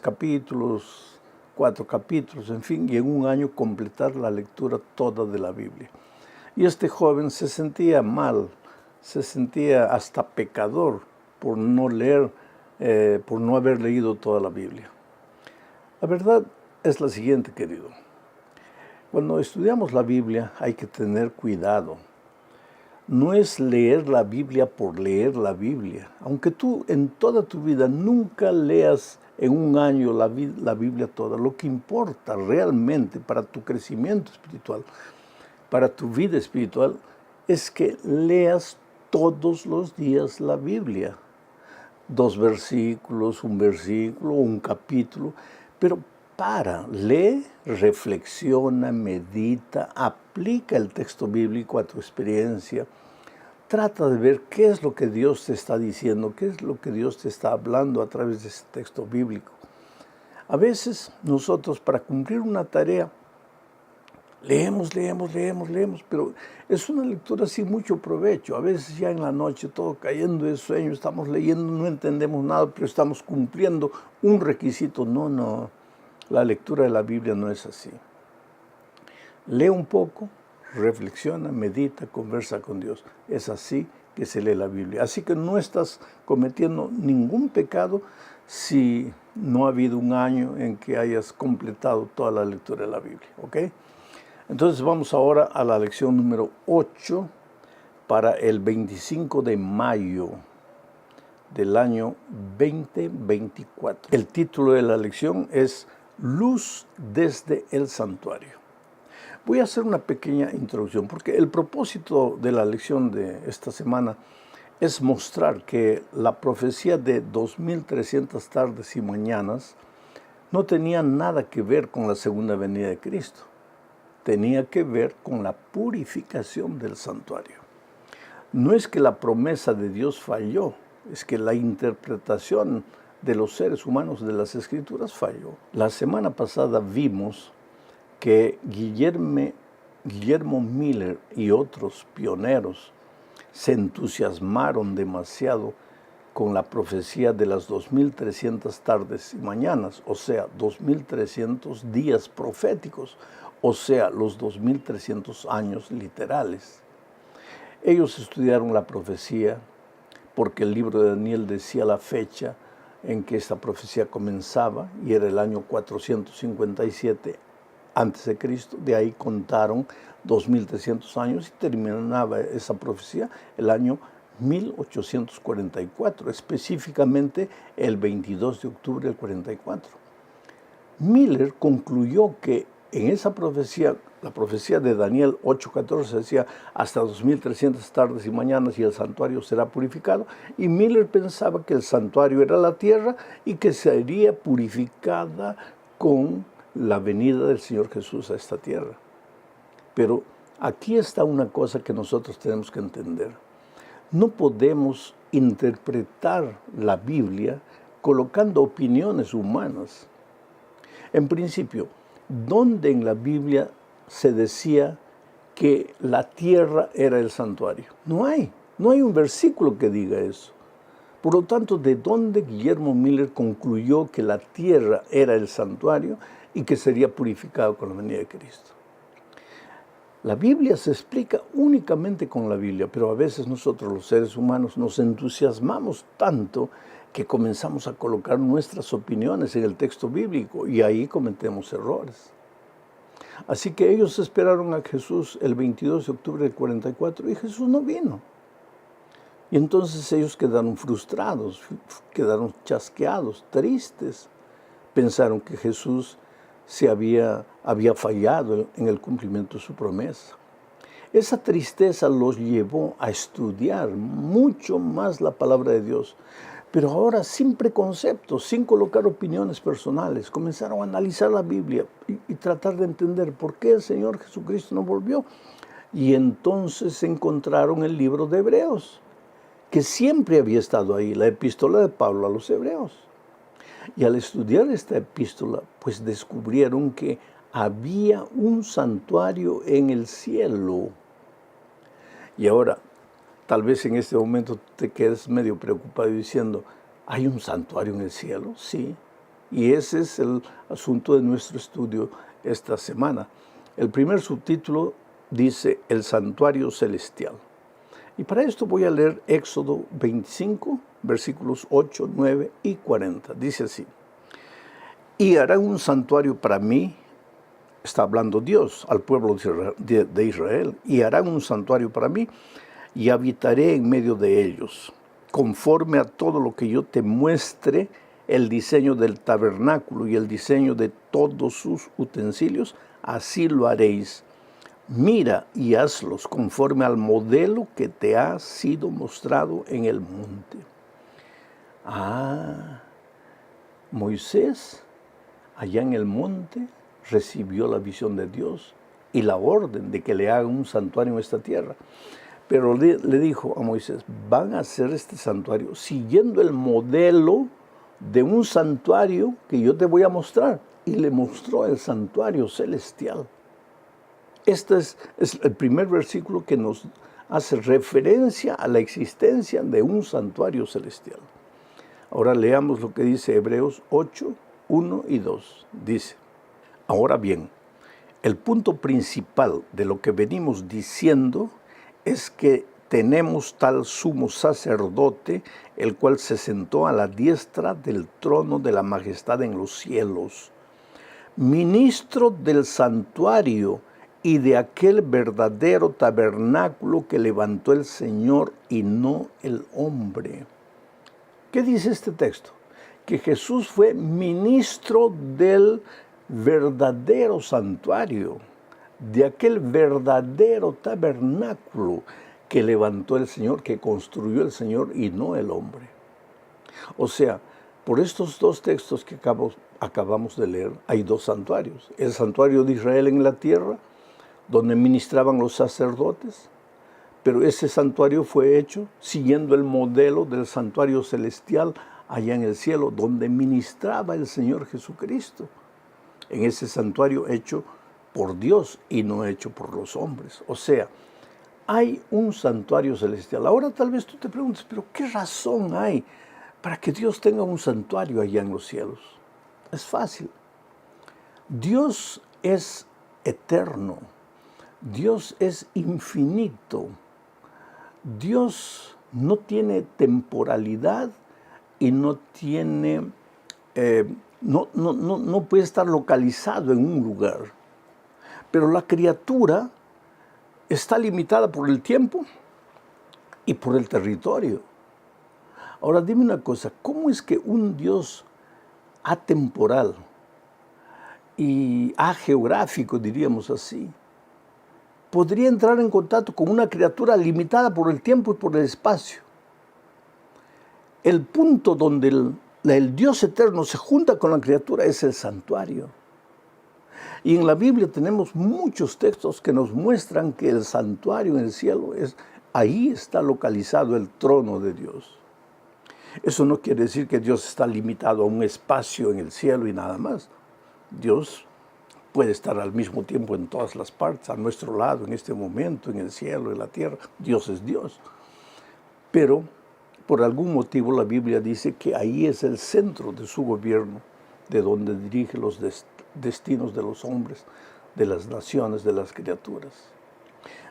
capítulos, 4 capítulos, en fin, y en un año completar la lectura toda de la Biblia. Y este joven se sentía mal, se sentía hasta pecador por no leer, por no haber leído toda la Biblia. La verdad es la siguiente, querido. Cuando estudiamos la Biblia hay que tener cuidado. No es leer la Biblia por leer la Biblia. Aunque tú en toda tu vida nunca leas en un año la Biblia toda, lo que importa realmente para tu crecimiento espiritual, para tu vida espiritual, es que leas todos los días la Biblia. 2 versículos, un capítulo, pero lee, reflexiona, medita, aplica el texto bíblico a tu experiencia. Trata de ver qué es lo que Dios te está diciendo, qué es lo que Dios te está hablando a través de ese texto bíblico. A veces nosotros, para cumplir una tarea, leemos, pero es una lectura sin mucho provecho. A veces ya en la noche, todo cayendo de sueño, estamos leyendo, no entendemos nada, pero estamos cumpliendo un requisito. No, la lectura de la Biblia no es así. Lee un poco, reflexiona, medita, conversa con Dios. Es así que se lee la Biblia. Así que no estás cometiendo ningún pecado si no ha habido un año en que hayas completado toda la lectura de la Biblia, ¿ok? Entonces vamos ahora a la lección número 8 para el 25 de mayo del año 2024. El título de la lección es Luz desde el Santuario. Voy a hacer una pequeña introducción porque el propósito de la lección de esta semana es mostrar que la profecía de 2300 tardes y mañanas no tenía nada que ver con la segunda venida de Cristo. Tenía que ver con la purificación del santuario. No es que la promesa de Dios falló, es que la interpretación de los seres humanos de las Escrituras falló. La semana pasada vimos que Guillermo Miller y otros pioneros se entusiasmaron demasiado con la profecía de las 2300 tardes y mañanas, o sea, 2300 días proféticos, o sea, los 2300 años literales. Ellos estudiaron la profecía porque el libro de Daniel decía la fecha en que esta profecía comenzaba y era el año 457 antes de Cristo. De ahí contaron 2300 años y terminaba esa profecía el año 1844, específicamente el 22 de octubre del 44. Miller concluyó que en esa profecía, la profecía de Daniel 8:14 decía hasta 2300 tardes y mañanas y el santuario será purificado, y Miller pensaba que el santuario era la tierra y que sería purificada con la venida del Señor Jesús a esta tierra. Pero aquí está una cosa que nosotros tenemos que entender. No podemos interpretar la Biblia colocando opiniones humanas. En principio, ¿dónde en la Biblia se decía que la tierra era el santuario? No hay un versículo que diga eso. Por lo tanto, ¿de dónde Guillermo Miller concluyó que la tierra era el santuario y que sería purificado con la venida de Cristo? La Biblia se explica únicamente con la Biblia, pero a veces nosotros los seres humanos nos entusiasmamos tanto que comenzamos a colocar nuestras opiniones en el texto bíblico y ahí cometemos errores. Así que ellos esperaron a Jesús el 22 de octubre del 44 y Jesús no vino. Y entonces ellos quedaron frustrados, quedaron chasqueados, tristes. Pensaron que Jesús había fallado en el cumplimiento de su promesa. Esa tristeza los llevó a estudiar mucho más la palabra de Dios, pero ahora sin preconceptos, sin colocar opiniones personales. Comenzaron a analizar la Biblia y tratar de entender por qué el Señor Jesucristo no volvió. Y entonces encontraron el libro de Hebreos, que siempre había estado ahí, la epístola de Pablo a los Hebreos. Y al estudiar esta epístola, pues descubrieron que había un santuario en el cielo. Y ahora, tal vez en este momento te quedes medio preocupado diciendo, ¿hay un santuario en el cielo? Sí. Y ese es el asunto de nuestro estudio esta semana. El primer subtítulo dice el santuario celestial. Y para esto voy a leer Éxodo 25, versículos 8, 9 y 40. Dice así: y harán un santuario para mí, está hablando Dios al pueblo de Israel, y harán un santuario para mí, y habitaré en medio de ellos, conforme a todo lo que yo te muestre, el diseño del tabernáculo y el diseño de todos sus utensilios, así lo haréis. Mira y hazlos conforme al modelo que te ha sido mostrado en el monte. Moisés, allá en el monte, recibió la visión de Dios y la orden de que le haga un santuario en esta tierra. Pero le dijo a Moisés, van a hacer este santuario siguiendo el modelo de un santuario que yo te voy a mostrar. Y le mostró el santuario celestial. Este es el primer versículo que nos hace referencia a la existencia de un santuario celestial. Ahora leamos lo que dice Hebreos 8, 1 y 2. Dice: ahora bien, el punto principal de lo que venimos diciendo es que tenemos tal sumo sacerdote, el cual se sentó a la diestra del trono de la majestad en los cielos, ministro del santuario y de aquel verdadero tabernáculo que levantó el Señor y no el hombre. ¿Qué dice este texto? Que Jesús fue ministro del verdadero santuario, de aquel verdadero tabernáculo que levantó el Señor, que construyó el Señor y no el hombre. O sea, por estos dos textos que acabamos de leer, hay dos santuarios. El santuario de Israel en la tierra, donde ministraban los sacerdotes, pero ese santuario fue hecho siguiendo el modelo del santuario celestial allá en el cielo, donde ministraba el Señor Jesucristo, en ese santuario hecho por Dios y no hecho por los hombres. O sea, hay un santuario celestial. Ahora tal vez tú te preguntes, pero ¿qué razón hay para que Dios tenga un santuario allá en los cielos? Es fácil. Dios es eterno. Dios es infinito. Dios no tiene temporalidad y no tiene, no puede estar localizado en un lugar. Pero la criatura está limitada por el tiempo y por el territorio. Ahora dime una cosa, ¿cómo es que un Dios atemporal y ageográfico, diríamos así, podría entrar en contacto con una criatura limitada por el tiempo y por el espacio? El punto donde el Dios eterno se junta con la criatura es el santuario. Y en la Biblia tenemos muchos textos que nos muestran que el santuario en el cielo ahí está localizado el trono de Dios. Eso no quiere decir que Dios está limitado a un espacio en el cielo y nada más. Dios puede estar al mismo tiempo en todas las partes, a nuestro lado, en este momento, en el cielo, en la tierra. Dios es Dios. Pero por algún motivo la Biblia dice que ahí es el centro de su gobierno, de donde dirige los destinos de los hombres, de las naciones, de las criaturas.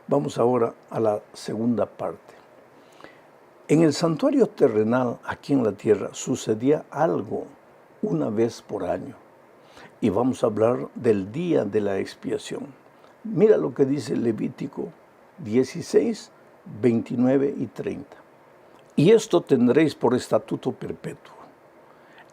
Vamos ahora a la segunda parte. En el santuario terrenal, aquí en la tierra, sucedía algo una vez por año. Y vamos a hablar del día de la expiación. Mira lo que dice Levítico 16, 29 y 30. Y esto tendréis por estatuto perpetuo.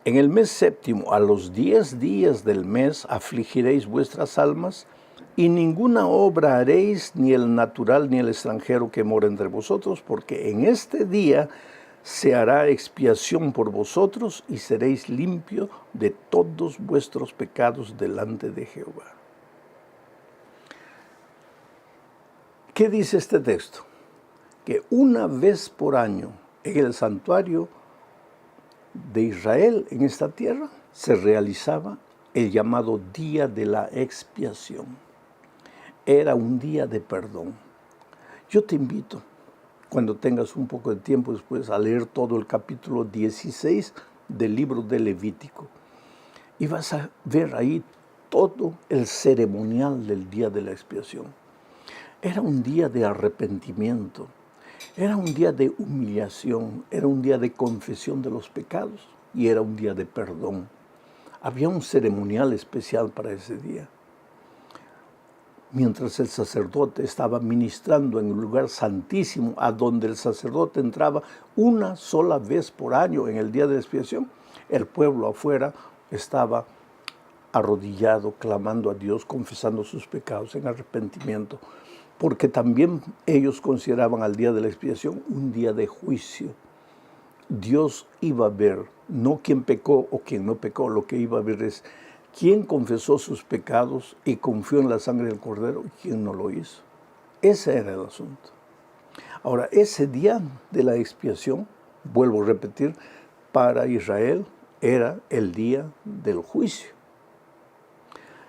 En el mes séptimo, a los 10 días del mes, afligiréis vuestras almas, y ninguna obra haréis, ni el natural ni el extranjero que mora entre vosotros, porque en este día se hará expiación por vosotros y seréis limpios de todos vuestros pecados delante de Jehová. ¿Qué dice este texto? Que una vez por año en el santuario de Israel, en esta tierra, se realizaba el llamado Día de la Expiación. Era un día de perdón. Yo te invito, cuando tengas un poco de tiempo después, a leer todo el capítulo 16 del libro de Levítico. y vas a ver ahí todo el ceremonial del día de la expiación. Era un día de arrepentimiento, era un día de humillación, era un día de confesión de los pecados y era un día de perdón. Había un ceremonial especial para ese día. Mientras el sacerdote estaba ministrando en un lugar santísimo, a donde el sacerdote entraba una sola vez por año en el día de la expiación, el pueblo afuera estaba arrodillado, clamando a Dios, confesando sus pecados en arrepentimiento, porque también ellos consideraban al día de la expiación un día de juicio. Dios iba a ver, no quién pecó o quién no pecó, lo que iba a ver es quién confesó sus pecados y confió en la sangre del Cordero y quién no lo hizo. Ese era el asunto. Ahora, ese día de la expiación, vuelvo a repetir, para Israel era el día del juicio.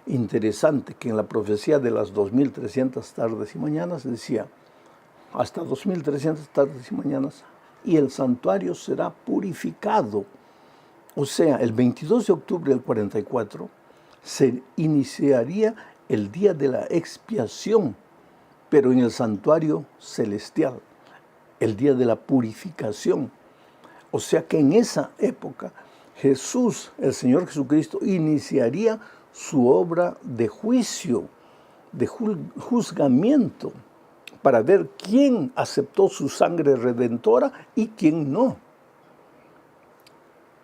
Interesante que en la profecía de las 2300 tardes y mañanas decía, hasta 2300 tardes y mañanas, y el santuario será purificado. O sea, el 22 de octubre del 44 se iniciaría el día de la expiación, pero en el santuario celestial, el día de la purificación. O sea que en esa época Jesús, el Señor Jesucristo, iniciaría su obra de juicio, de juzgamiento, para ver quién aceptó su sangre redentora y quién no.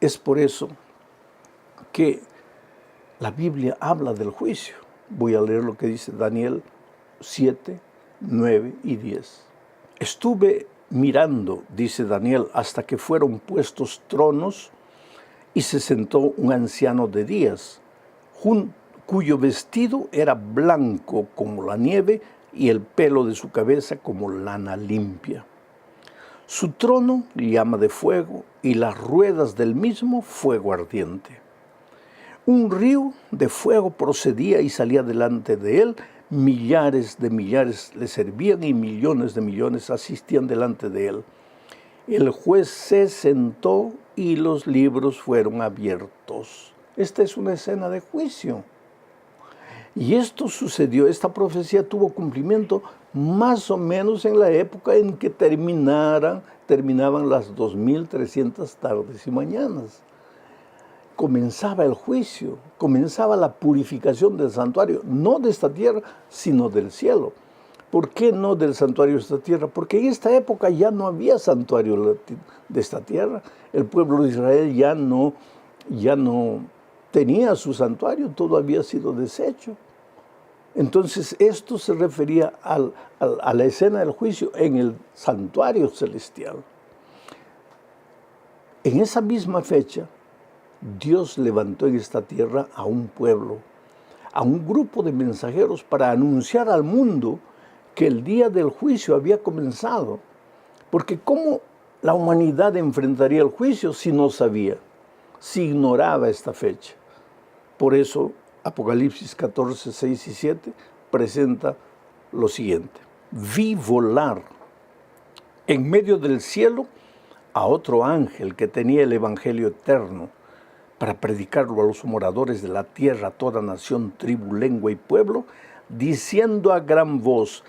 Es por eso que la Biblia habla del juicio. Voy a leer lo que dice Daniel 7, 9 y 10. Estuve mirando, dice Daniel, hasta que fueron puestos tronos y se sentó un anciano de días, cuyo vestido era blanco como la nieve y el pelo de su cabeza como lana limpia. Su trono llama de fuego y las ruedas del mismo fuego ardiente. Un río de fuego procedía y salía delante de él, millares de millares le servían y millones de millones asistían delante de él. El juez se sentó y los libros fueron abiertos. Esta es una escena de juicio. Y esto sucedió, esta profecía tuvo cumplimiento más o menos en la época en que terminaban las 2300 tardes y mañanas. Comenzaba el juicio, comenzaba la purificación del santuario, no de esta tierra, sino del cielo. ¿Por qué no del santuario de esta tierra? Porque en esta época ya no había santuario de esta tierra. El pueblo de Israel ya no tenía su santuario, todo había sido deshecho. Entonces esto se refería a la escena del juicio en el santuario celestial. En esa misma fecha, Dios levantó en esta tierra a un pueblo, a un grupo de mensajeros para anunciar al mundo que el día del juicio había comenzado. Porque ¿cómo la humanidad enfrentaría el juicio si no sabía, si ignoraba esta fecha? Por eso Apocalipsis 14, 6 y 7 presenta lo siguiente. Vi volar en medio del cielo a otro ángel que tenía el evangelio eterno para predicarlo a los moradores de la tierra, toda nación, tribu, lengua y pueblo, diciendo a gran voz,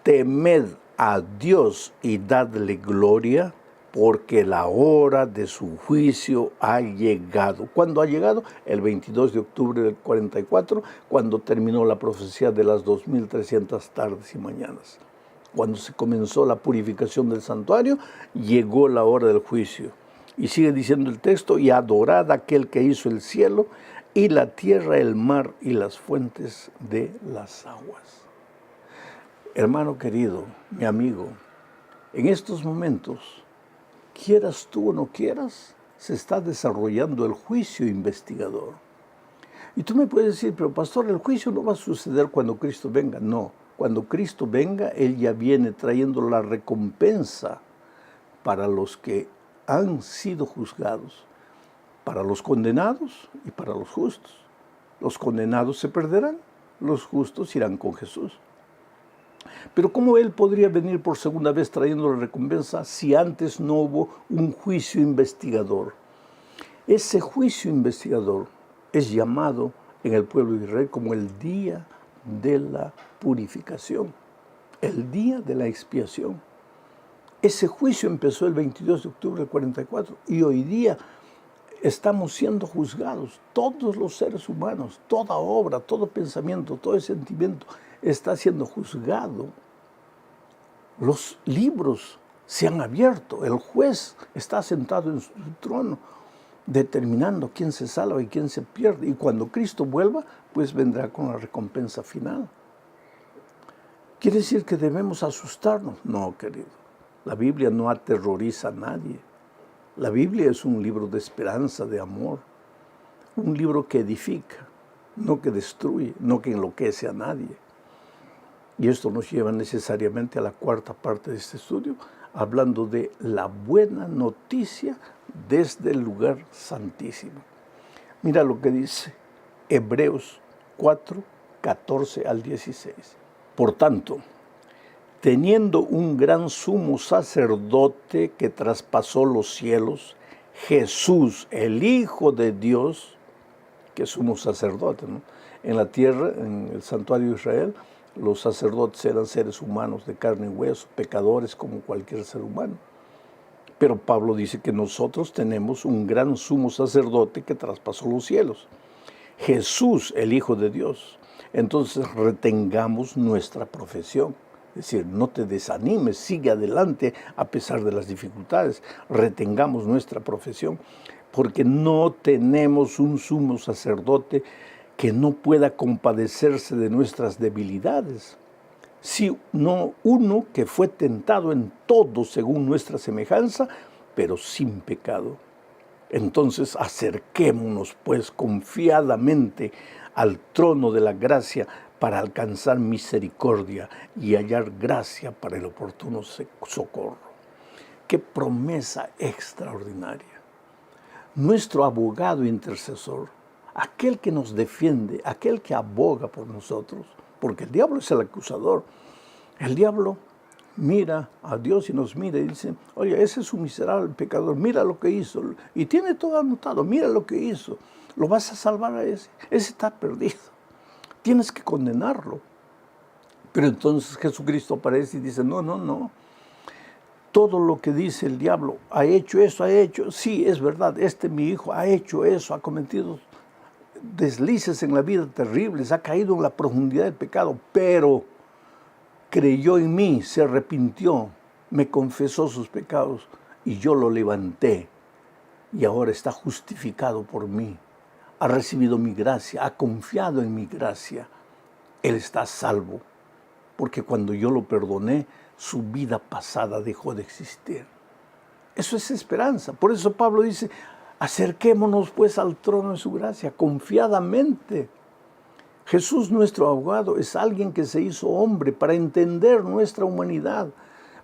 temed a Dios y dadle gloria, porque la hora de su juicio ha llegado. ¿Cuándo ha llegado? El 22 de octubre del 44, cuando terminó la profecía de las 2300 tardes y mañanas. Cuando se comenzó la purificación del santuario, llegó la hora del juicio. Y sigue diciendo el texto, y adorad a aquel que hizo el cielo, y la tierra, el mar y las fuentes de las aguas. Hermano querido, mi amigo, en estos momentos, quieras tú o no quieras, se está desarrollando el juicio investigador. Y tú me puedes decir, pero pastor, el juicio no va a suceder cuando Cristo venga. No, cuando Cristo venga, Él ya viene trayendo la recompensa para los que han sido juzgados, para los condenados y para los justos. Los condenados se perderán, los justos irán con Jesús. Pero ¿cómo Él podría venir por segunda vez trayendo la recompensa si antes no hubo un juicio investigador? Ese juicio investigador es llamado en el pueblo de Israel como el día de la purificación, el día de la expiación. Ese juicio empezó el 22 de octubre del 44 y hoy día estamos siendo juzgados. Todos los seres humanos, toda obra, todo pensamiento, todo sentimiento está siendo juzgado. Los libros se han abierto, el juez está sentado en su trono, determinando quién se salva y quién se pierde. Y cuando Cristo vuelva, pues vendrá con la recompensa final. ¿Quiere decir que debemos asustarnos? No, querido. La Biblia no aterroriza a nadie. La Biblia es un libro de esperanza, de amor. Un libro que edifica, no que destruye, no que enloquece a nadie. Y esto nos lleva necesariamente a la cuarta parte de este estudio, hablando de la buena noticia desde el lugar santísimo. Mira lo que dice Hebreos 4, 14 al 16. Por tanto, teniendo un gran sumo sacerdote que traspasó los cielos, Jesús, el Hijo de Dios, que es sumo sacerdote, ¿no? En la tierra, en el santuario de Israel, los sacerdotes eran seres humanos de carne y hueso, pecadores como cualquier ser humano. Pero Pablo dice que nosotros tenemos un gran sumo sacerdote que traspasó los cielos. Jesús, el Hijo de Dios. Entonces retengamos nuestra profesión. Es decir, no te desanimes, sigue adelante a pesar de las dificultades. Retengamos nuestra profesión, porque no tenemos un sumo sacerdote que no pueda compadecerse de nuestras debilidades, sino uno que fue tentado en todo según nuestra semejanza, pero sin pecado. Entonces acerquémonos pues confiadamente al trono de la gracia para alcanzar misericordia y hallar gracia para el oportuno socorro. ¡Qué promesa extraordinaria! Nuestro abogado intercesor, aquel que nos defiende, aquel que aboga por nosotros, porque el diablo es el acusador. El diablo mira a Dios y nos mira y dice, oye, ese es un miserable pecador, mira lo que hizo. Y tiene todo anotado, mira lo que hizo. Lo vas a salvar a ese está perdido. Tienes que condenarlo. Pero entonces Jesucristo aparece y dice, no. Todo lo que dice el diablo, ha hecho eso, sí, es verdad, mi hijo ha hecho eso, ha cometido deslices en la vida terribles, ha caído en la profundidad del pecado, pero creyó en mí, se arrepintió, me confesó sus pecados y yo lo levanté y ahora está justificado por mí, ha recibido mi gracia, ha confiado en mi gracia, él está salvo, porque cuando yo lo perdoné, su vida pasada dejó de existir. Eso es esperanza. Por eso Pablo dice, acerquémonos pues al trono de su gracia, confiadamente. Jesús, nuestro abogado, es alguien que se hizo hombre para entender nuestra humanidad,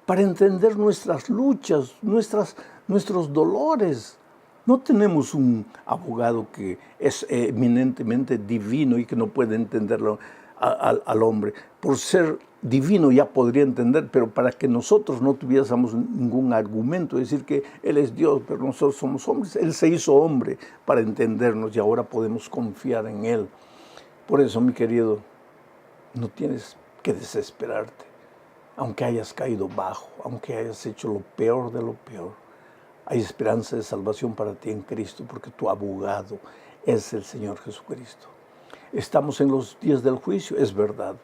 para entender nuestras luchas, nuestros dolores. No tenemos un abogado que es eminentemente divino y que no puede entenderlo al hombre. Por ser divino ya podría entender, pero para que nosotros no tuviésemos ningún argumento, decir que Él es Dios, pero nosotros somos hombres, Él se hizo hombre para entendernos y ahora podemos confiar en Él. Por eso, mi querido, no tienes que desesperarte, aunque hayas caído bajo, aunque hayas hecho lo peor de lo peor. Hay esperanza de salvación para ti en Cristo, porque tu abogado es el Señor Jesucristo. Estamos en los días del juicio, es verdad.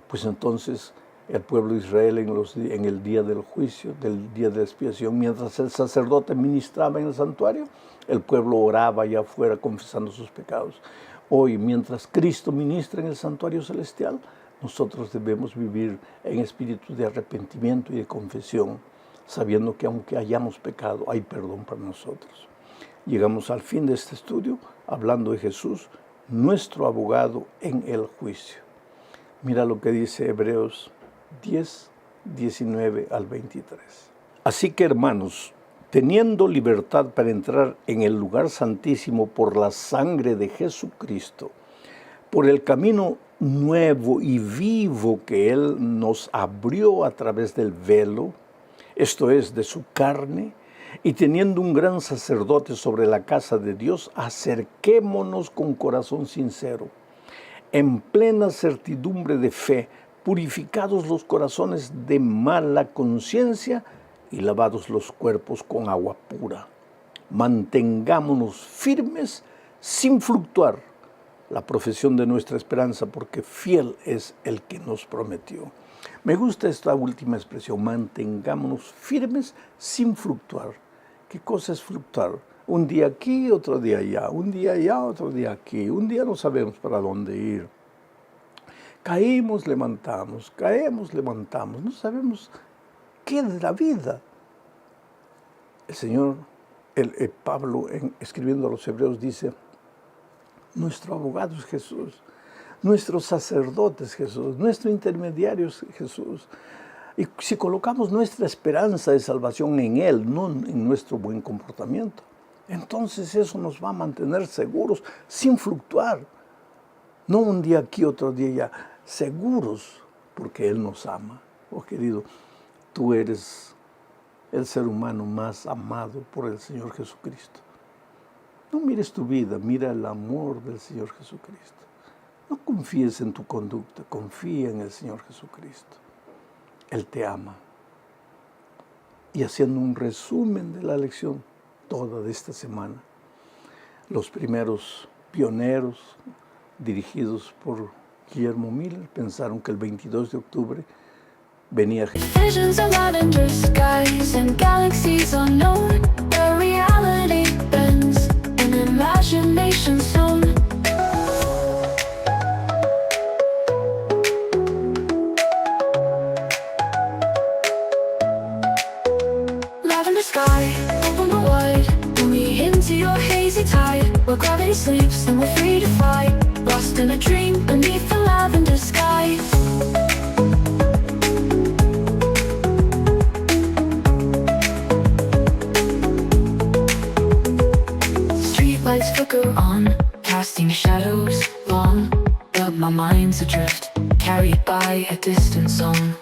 Pues entonces el pueblo de Israel en el día del juicio, del día de la expiación, mientras el sacerdote ministraba en el santuario, el pueblo oraba allá afuera confesando sus pecados. Hoy, mientras Cristo ministra en el santuario celestial, nosotros debemos vivir en espíritu de arrepentimiento y de confesión, sabiendo que aunque hayamos pecado, hay perdón para nosotros. Llegamos al fin de este estudio hablando de Jesús, nuestro abogado en el juicio. Mira lo que dice Hebreos 10, 19 al 23. Así que, hermanos, teniendo libertad para entrar en el lugar santísimo por la sangre de Jesucristo, por el camino nuevo y vivo que Él nos abrió a través del velo, esto es, de su carne, Y teniendo un gran sacerdote sobre la casa de Dios, acerquémonos con corazón sincero, en plena certidumbre de fe, purificados los corazones de mala conciencia y lavados los cuerpos con agua pura. Mantengámonos firmes sin fluctuar la profesión de nuestra esperanza, porque fiel es el que nos prometió. Me gusta esta última expresión, mantengámonos firmes sin fluctuar. ¿Qué cosa es fluctuar? Un día aquí, otro día allá, un día allá, otro día aquí, un día no sabemos para dónde ir. Caímos, levantamos, no sabemos qué es la vida. El Señor, Pablo, escribiendo a los Hebreos, dice, nuestro abogado es Jesús, nuestro sacerdote es Jesús, nuestro intermediario es Jesús. Y si colocamos nuestra esperanza de salvación en Él, no en nuestro buen comportamiento, entonces eso nos va a mantener seguros, sin fluctuar. No un día aquí, otro día allá, seguros, porque Él nos ama. Oh querido, tú eres el ser humano más amado por el Señor Jesucristo. No mires tu vida, mira el amor del Señor Jesucristo. No confíes en tu conducta, confía en el Señor Jesucristo. Él te ama. Y haciendo un resumen de la lección toda de esta semana, los primeros pioneros dirigidos por Guillermo Miller pensaron que el 22 de octubre venía Jesús. Visions of lavender skies and galaxies unknown, where reality bends in imagination zone. Lavender sky, open wide, pull me into your hazy tide, where gravity sleeps and we're free to fly, lost in a dream beneath the lavender sky. Streetlights flicker on, casting shadows long, but my mind's adrift, carried by a distant song.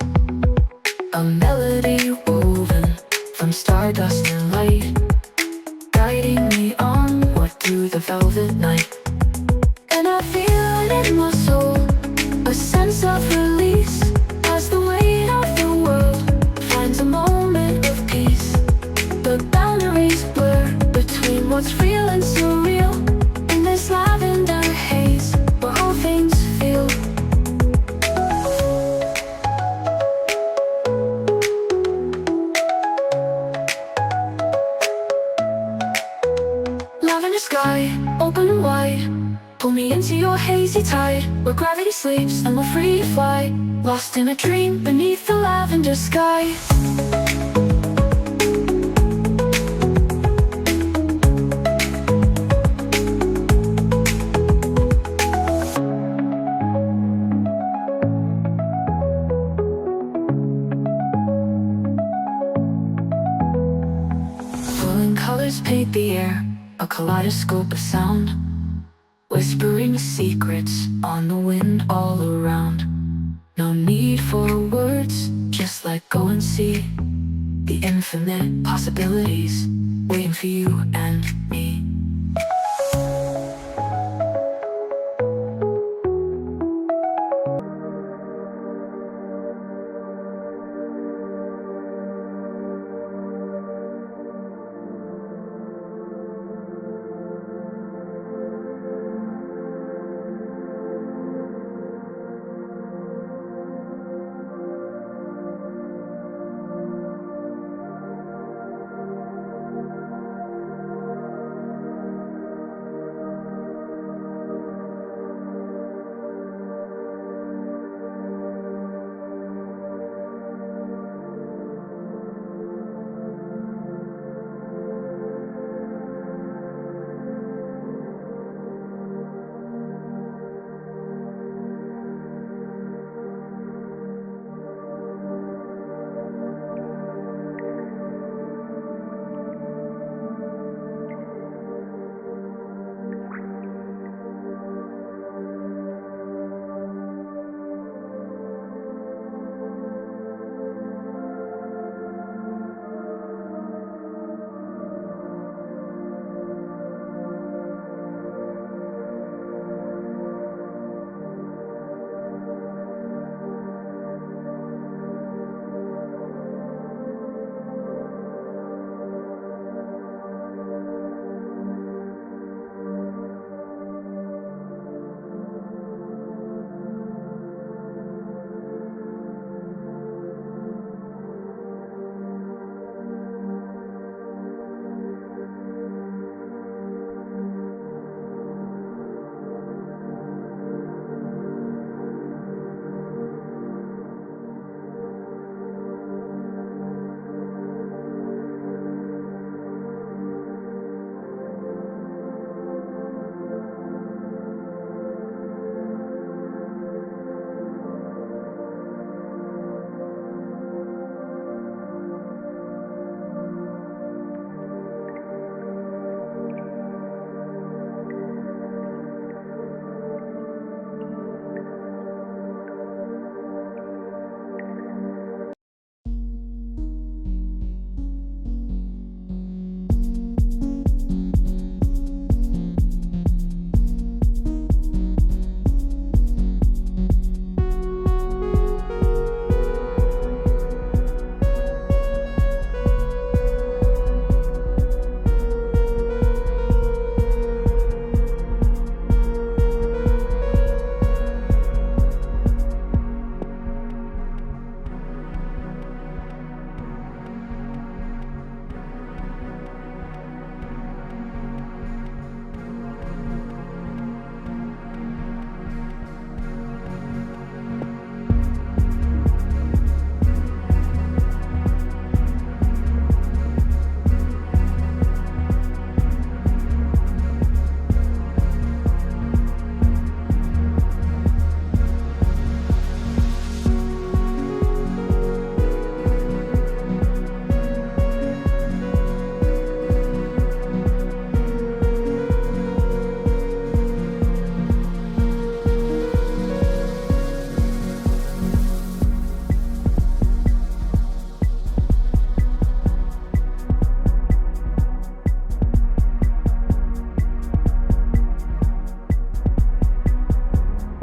A melody woven from stardust and light, guiding me onward through the velvet night. And I feel it in my soul, a sense of release, as the weight of the world finds a moment of peace. The boundaries blur between what's real and surreal, in this lavender haze where all things feel. Lavender sky, open wide, pull me into your hazy tide, where gravity sleeps and we're free to fly, lost in a dream beneath the lavender sky. Falling colors paint the air, a kaleidoscope of sound, whispering secrets on the wind all around. No need for words, just let go and see the infinite possibilities waiting for you and me.